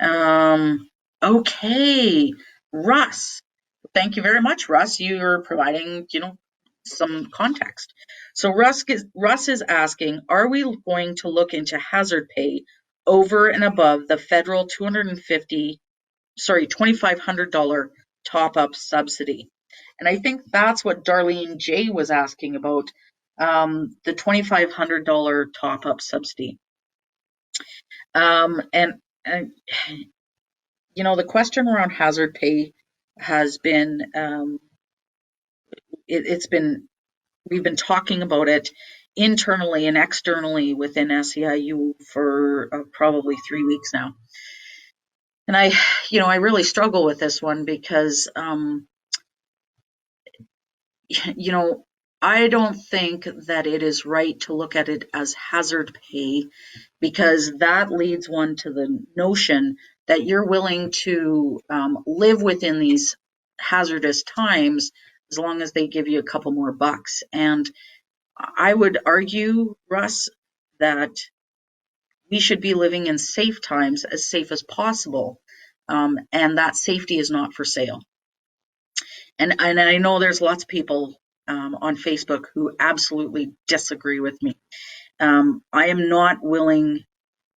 Okay, Russ. Thank you very much, Russ. You're providing, some context. So Russ is asking, are we going to look into hazard pay over and above the federal $2,500 top-up subsidy? And I think that's what Darlene J was asking about, the $2,500 top-up subsidy. And the question around hazard pay has been, it's been, we've been talking about it internally and externally within SEIU for probably 3 weeks now. And I really struggle with this one because, I don't think that it is right to look at it as hazard pay, because that leads one to the notion that you're willing to live within these hazardous times as long as they give you a couple more bucks. And I would argue, Russ, that we should be living in safe times, as safe as possible, and that safety is not for sale. And I know there's lots of people on Facebook who absolutely disagree with me. I am not willing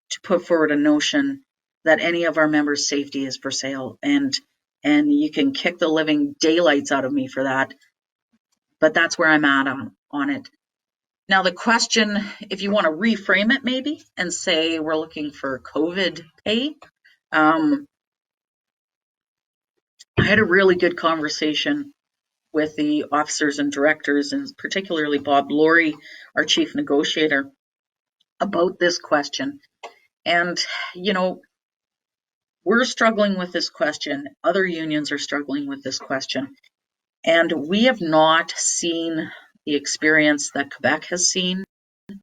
to put forward a notion that any of our members' safety is for sale, and you can kick the living daylights out of me for that, but that's where I'm at on it. Now, the question, if you want to reframe it maybe and say we're looking for COVID pay, I had a really good conversation with the officers and directors, and particularly Bob Laurie, our chief negotiator, about this question. And, we're struggling with this question. Other unions are struggling with this question. And we have not seen the experience that Quebec has seen,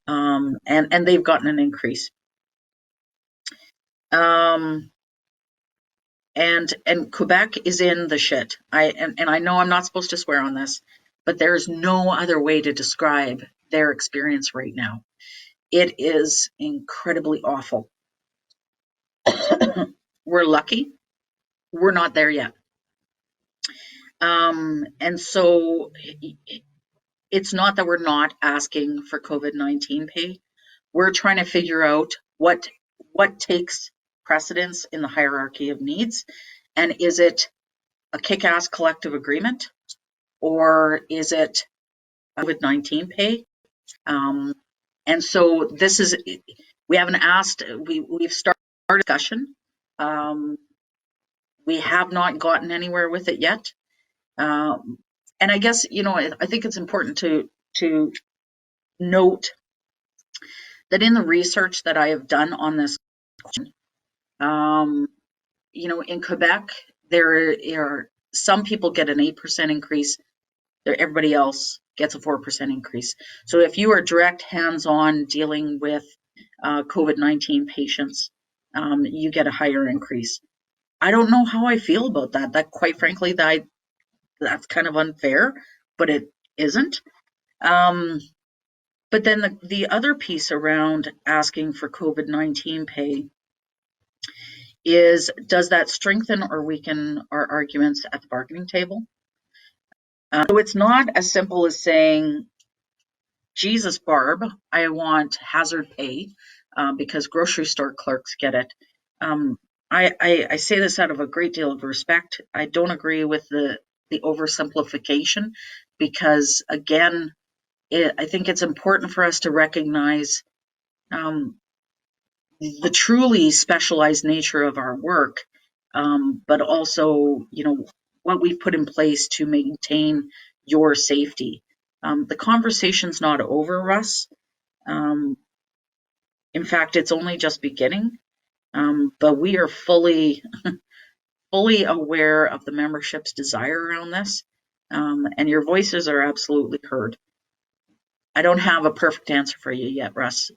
and they've gotten an increase. And Quebec is in the shit. I know I'm not supposed to swear on this, but there is no other way to describe their experience right now. It is incredibly awful. We're lucky. We're not there yet. And so it's not that we're not asking for COVID-19 pay. We're trying to figure out what takes precedence in the hierarchy of needs. And is it a kick-ass collective agreement, or is it COVID-19 pay? And so this is, we haven't asked, we've started our discussion. We have not gotten anywhere with it yet. And I guess, I think it's important to note that in the research that I have done on this question, in Quebec, there are some people get an 8% increase. Everybody else gets a 4% increase. So if you are direct hands-on dealing with COVID-19 patients, you get a higher increase. I don't know how I feel about that. That, quite frankly, that's kind of unfair, but it isn't. But then the other piece around asking for COVID-19 pay is, does that strengthen or weaken our arguments at the bargaining table? So it's not as simple as saying, Jesus, Barb, I want hazard pay because grocery store clerks get it. I say this out of a great deal of respect. I don't agree with the oversimplification, because, again, I think it's important for us to recognize the truly specialized nature of our work, but also, what we've put in place to maintain your safety. The conversation's not over, Russ. In fact, it's only just beginning, but we are fully aware of the membership's desire around this, and your voices are absolutely heard. I don't have a perfect answer for you yet, Russ.